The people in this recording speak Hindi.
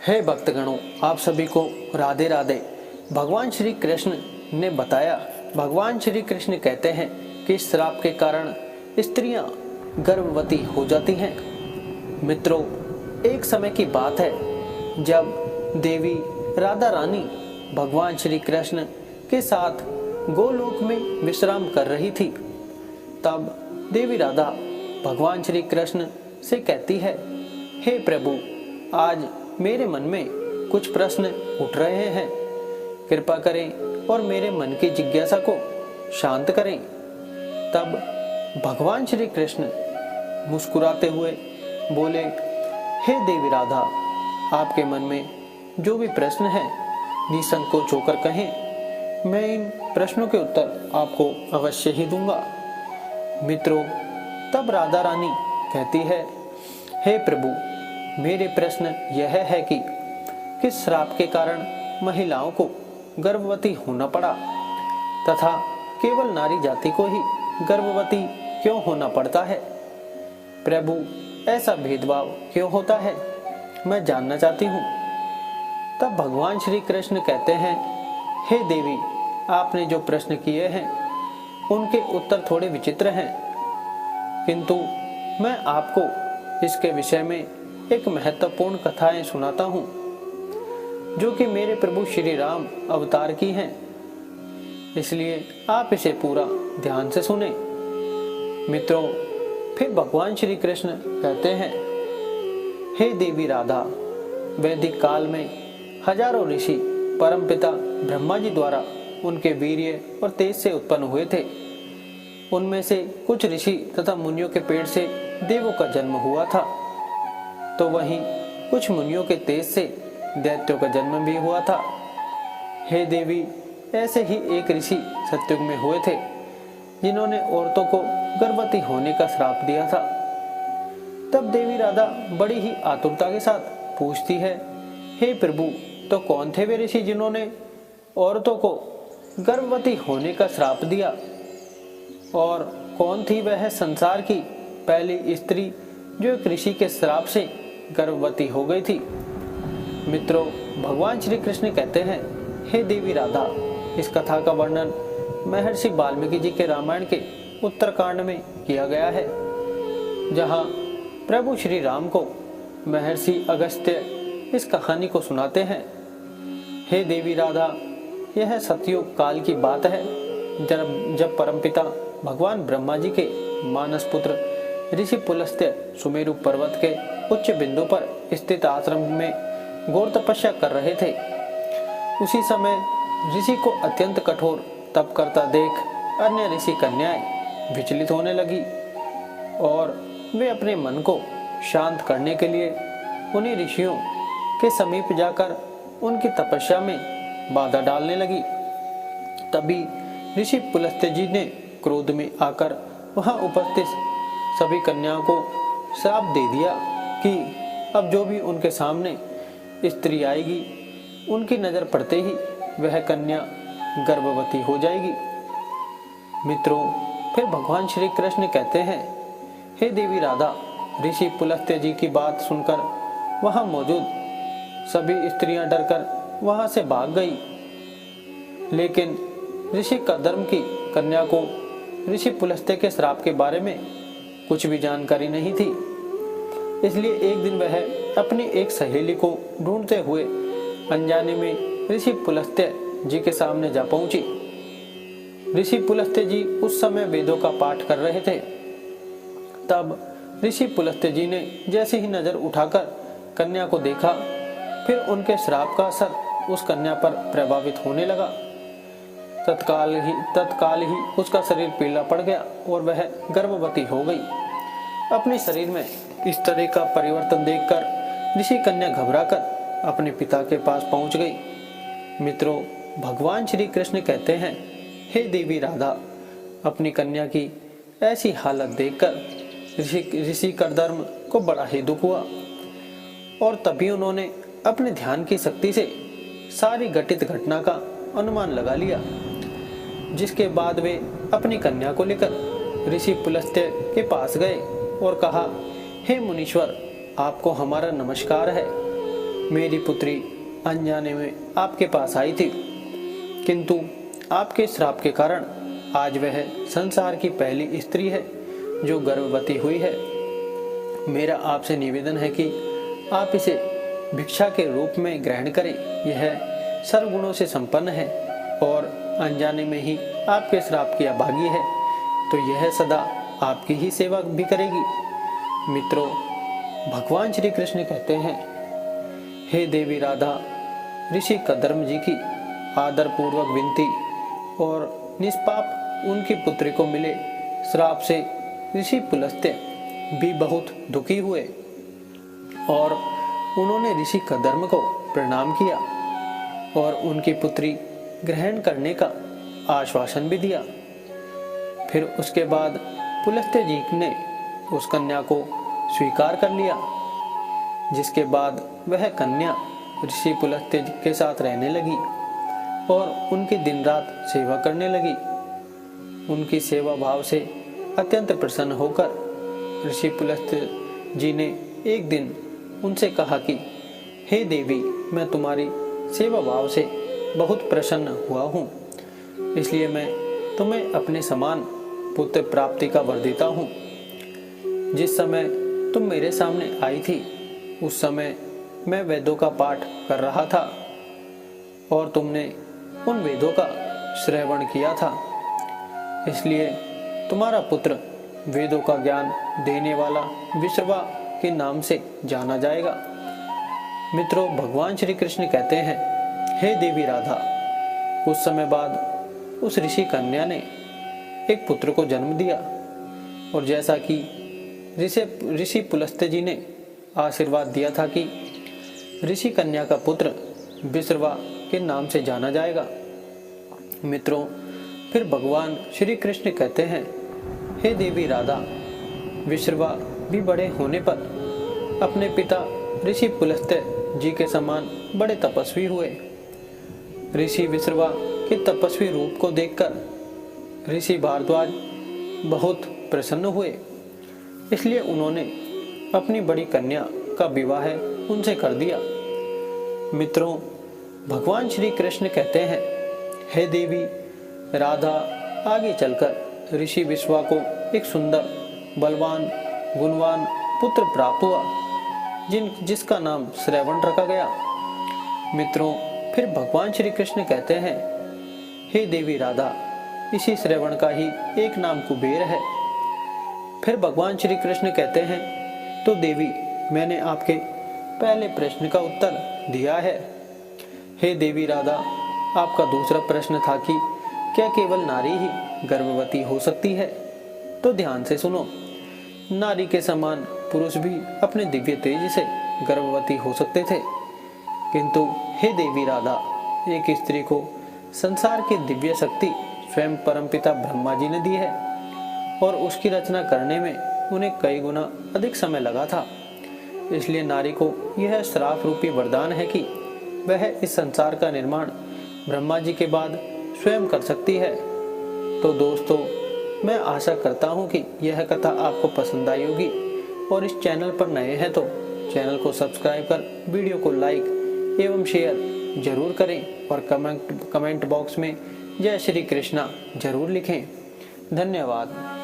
हे भक्तगणों, आप सभी को राधे राधे। भगवान श्री कृष्ण ने बताया, भगवान श्री कृष्ण कहते हैं कि श्राप के कारण स्त्रियां गर्भवती हो जाती हैं। मित्रों, एक समय की बात है जब देवी राधा रानी भगवान श्री कृष्ण के साथ गोलोक में विश्राम कर रही थी। तब देवी राधा भगवान श्री कृष्ण से कहती है, हे प्रभु, आज मेरे मन में कुछ प्रश्न उठ रहे हैं, कृपा करें और मेरे मन की जिज्ञासा को शांत करें। तब भगवान श्री कृष्ण मुस्कुराते हुए बोले, हे देवी राधा, आपके मन में जो भी प्रश्न है निसंकोच होकर कहें, मैं इन प्रश्नों के उत्तर आपको अवश्य ही दूंगा। मित्रों, तब राधा रानी कहती है, हे प्रभु, मेरे प्रश्न यह है कि किस श्राप के कारण महिलाओं को गर्भवती होना पड़ा तथा केवल नारी जाति को ही गर्भवती क्यों होना पड़ता है। प्रभु, ऐसा भेदभाव क्यों होता है, मैं जानना चाहती हूँ। तब भगवान श्री कृष्ण कहते हैं, हे देवी, आपने जो प्रश्न किए हैं उनके उत्तर थोड़े विचित्र हैं, किंतु मैं आपको इसके विषय में एक महत्वपूर्ण कथाएं सुनाता हूँ जो कि मेरे प्रभु श्री राम अवतार की हैं, इसलिए आप इसे पूरा ध्यान से सुने। मित्रों, फिर भगवान श्री कृष्ण कहते हैं, हे देवी राधा, वैदिक काल में हजारों ऋषि परमपिता ब्रह्मा जी द्वारा उनके वीर्य और तेज से उत्पन्न हुए थे। उनमें से कुछ ऋषि तथा मुनियों के पेट से देवों का जन्म हुआ था, तो वहीं कुछ मुनियों के तेज से दैत्यों का जन्म भी हुआ था। हे देवी, ऐसे ही एक ऋषि सतयुग में हुए थे जिन्होंने औरतों को गर्भवती होने का श्राप दिया था। तब देवी राधा बड़ी ही आतुरता के साथ पूछती है, हे प्रभु, तो कौन थे वे ऋषि जिन्होंने औरतों को गर्भवती होने का श्राप दिया, और कौन थी वह संसार की पहली स्त्री जो एक ऋषि के श्राप से गर्भवती हो गई थी। मित्रों, भगवान श्री कृष्ण कहते हैं, हे देवी राधा, इस कथा का वर्णन महर्षि वाल्मीकि जी के रामायण के उत्तरकांड में किया गया है, जहां प्रभु श्री राम को महर्षि अगस्त्य इस कहानी को सुनाते हैं। हे देवी राधा, यह सतयुग काल की बात है जब परमपिता भगवान ब्रह्मा जी के मानस पुत्र ऋषि पुलस्त्य सुमेरु पर्वत के उच्च बिंदु पर स्थित आश्रम में घोर तपस्या कर रहे थे। उसी समय ऋषि को अत्यंत कठोर तप करता देख अन्य ऋषि कन्याएं विचलित होने लगी और वे अपने मन को शांत करने के लिए उन्हीं ऋषियों के समीप जाकर उनकी तपस्या में बाधा डालने लगी। तभी ऋषि पुलस्त्य जी ने क्रोध में आकर वहां उपस्थित सभी कन्याओं को श्राप दे दिया कि अब जो भी उनके सामने स्त्री आएगी, उनकी नजर पड़ते ही वह कन्या गर्भवती हो जाएगी। मित्रों, फिर भगवान श्री कृष्ण कहते हैं, हे देवी राधा, ऋषि पुलस्त्य जी की बात सुनकर वहां मौजूद सभी स्त्रियां डरकर वहां से भाग गई, लेकिन ऋषि कदर्म की कन्या को ऋषि पुलस्त्य के श्राप के बारे में कुछ भी जानकारी नहीं थी। इसलिए एक दिन वह अपनी एक सहेली को ढूंढते हुए अनजाने में ऋषि पुलस्त्य जी के सामने जा पहुंची। ऋषि पुलस्त्य जी उस समय वेदों का पाठ कर रहे थे। तब ऋषि पुलस्त्य जी ने जैसे ही नजर उठाकर कन्या को देखा, फिर उनके श्राप का असर उस कन्या पर प्रभावित होने लगा। तत्काल ही उसका शरीर पीला पड़ गया और वह गर्भवती हो गई। अपने शरीर में इस तरह का परिवर्तन देखकर ऋषि कन्या घबराकर अपने पिता के पास पहुंच गई। मित्रों, भगवान श्री कृष्ण कहते हैं, हे देवी राधा, अपनी कन्या की ऐसी हालत देखकर ऋषि कर्दम को बड़ा ही दुख हुआ और तभी उन्होंने अपने ध्यान की शक्ति से सारी घटित घटना का अनुमान लगा लिया, जिसके बाद वे अपनी कन्या को लेकर ऋषि पुलस्त्य के पास गए और कहा, हे मुनीश्वर, आपको हमारा नमस्कार है। मेरी पुत्री अनजाने में आपके पास आई थी, किंतु आपके श्राप के कारण आज वह संसार की पहली स्त्री है जो गर्भवती हुई है। मेरा आपसे निवेदन है कि आप इसे भिक्षा के रूप में ग्रहण करें। यह सर्वगुणों से संपन्न है और अनजाने में ही आपके श्राप की अभागी है, तो यह सदा आपकी ही सेवा भी करेगी। मित्रों, भगवान श्री कृष्ण कहते हैं, हे देवी राधा, ऋषि कदर्म जी की आदर पूर्वक विनती और निष्पाप उनकी पुत्री को मिले श्राप से ऋषि पुलस्त्य भी बहुत दुखी हुए और उन्होंने ऋषि कदर्म को प्रणाम किया और उनकी पुत्री ग्रहण करने का आश्वासन भी दिया। फिर उसके बाद पुलस्त्य जी ने उस कन्या को स्वीकार कर लिया, जिसके बाद वह कन्या ऋषि पुलस्त्य के साथ रहने लगी और उनकी दिन रात सेवा करने लगी। उनकी सेवा भाव से अत्यंत प्रसन्न होकर ऋषि पुलस्त्य जी ने एक दिन उनसे कहा कि हे देवी, मैं तुम्हारी सेवा भाव से बहुत प्रसन्न हुआ हूँ, इसलिए मैं तुम्हें अपने समान पुत्र प्राप्ति का वर देता हूँ। जिस समय तुम मेरे सामने आई थी उस समय मैं वेदों का पाठ कर रहा था और तुमने उन वेदों का श्रवण किया था, इसलिए तुम्हारा पुत्र वेदों का ज्ञान देने वाला विश्रवा के नाम से जाना जाएगा। मित्रों, भगवान श्री कृष्ण कहते हैं, हे देवी राधा, कुछ समय बाद उस ऋषि कन्या ने एक पुत्र को जन्म दिया और जैसा कि ऋषि पुलस्त्य जी ने आशीर्वाद दिया था कि ऋषि कन्या का पुत्र विश्रवा के नाम से जाना जाएगा। मित्रों, फिर भगवान श्री कृष्ण कहते हैं, हे देवी राधा, विश्रवा भी बड़े होने पर अपने पिता ऋषि पुलस्त्य जी के समान बड़े तपस्वी हुए। ऋषि विश्रवा के तपस्वी रूप को देखकर ऋषि भारद्वाज बहुत प्रसन्न हुए, इसलिए उन्होंने अपनी बड़ी कन्या का विवाह उनसे कर दिया। मित्रों, भगवान श्री कृष्ण कहते हैं, हे देवी राधा, आगे चलकर ऋषि विश्वा को एक सुंदर, बलवान, गुणवान पुत्र प्राप्त हुआ जिसका नाम श्रवण रखा गया। मित्रों, फिर भगवान श्री कृष्ण कहते हैं, हे देवी राधा, इसी श्रवण का ही एक नाम कुबेर है। फिर भगवान श्री कृष्ण कहते हैं, तो देवी, मैंने आपके पहले प्रश्न का उत्तर दिया है। हे देवी राधा, आपका दूसरा प्रश्न था कि क्या केवल नारी ही गर्भवती हो सकती है? तो ध्यान से सुनो, नारी के समान पुरुष भी अपने दिव्य तेज से गर्भवती हो सकते थे, किंतु हे देवी राधा, एक स्त्री को संसार की दिव्य शक्ति स्वयं परमपिता ब्रह्मा जी ने दी है और उसकी रचना करने में उन्हें कई गुना अधिक समय लगा था। इसलिए नारी को यह श्राप रूपी वरदान है कि वह इस संसार का निर्माण ब्रह्मा जी के बाद स्वयं कर सकती है। तो दोस्तों, मैं आशा करता हूँ कि यह कथा आपको पसंद आई होगी और इस चैनल पर नए हैं तो चैनल को सब्सक्राइब कर वीडियो को लाइक एवं शेयर जरूर करें और कमेंट बॉक्स में जय श्री कृष्णा जरूर लिखें। धन्यवाद।